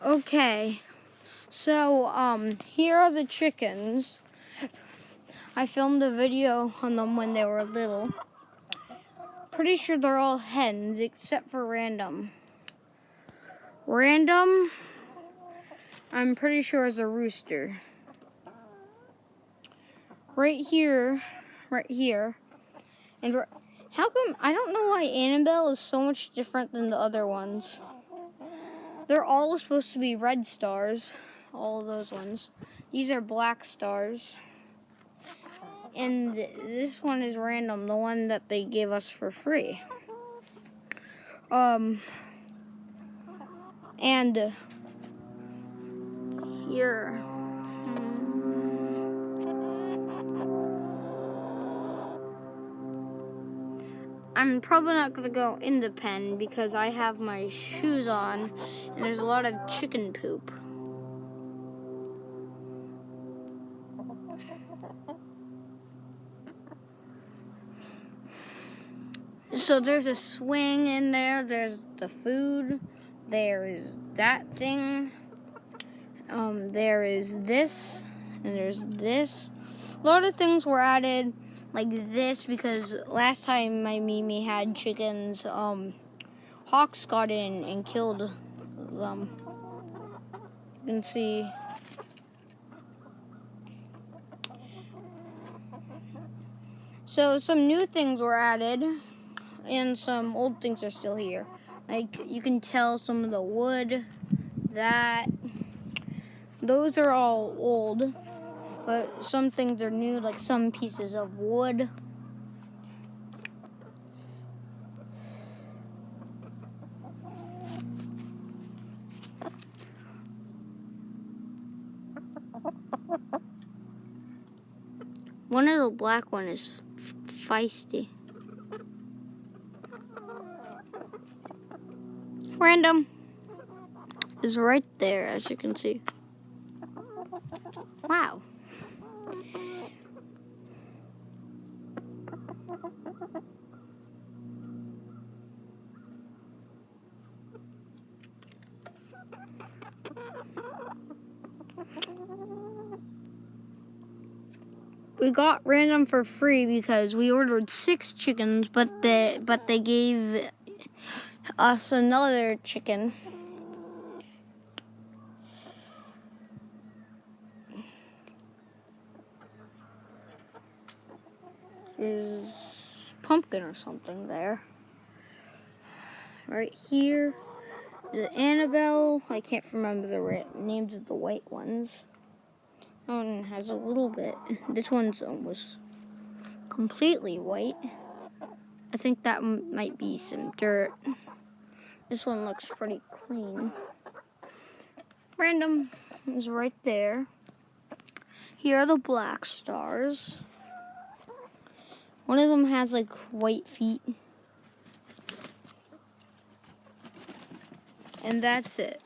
Okay, so here are the chickens. I filmed a video on them when they were little. Pretty sure they're all hens except for Random. Random, I'm pretty sure is a rooster. Right here, and how come, I don't know why Annabelle is so much different than the other ones. They're all supposed to be red stars, all of those ones. These are black stars. And this one is Random, the one that they gave us for free. And here, I'm probably not gonna go in the pen because I have my shoes on and there's a lot of chicken poop. So there's a swing in there, there's the food, there is that thing, there is this, and there's this. A lot of things were added like this because last time my Mimi had chickens, hawks got in and killed them. You can see. So some new things were added and some old things are still here. Like you can tell some of the wood, those are all old, but some things are new, like some pieces of wood. One of the black one is feisty. Random is right there, as you can see. Wow. We got Random for free because we ordered 6 chickens, but they gave us another chicken. There's pumpkin or something there. Right here is Annabelle. I can't remember the names of the white ones. That one has a little bit. This one's almost completely white. I think that might be some dirt. This one looks pretty clean. Random is right there. Here are the black stars. One of them has like white feet. And that's it.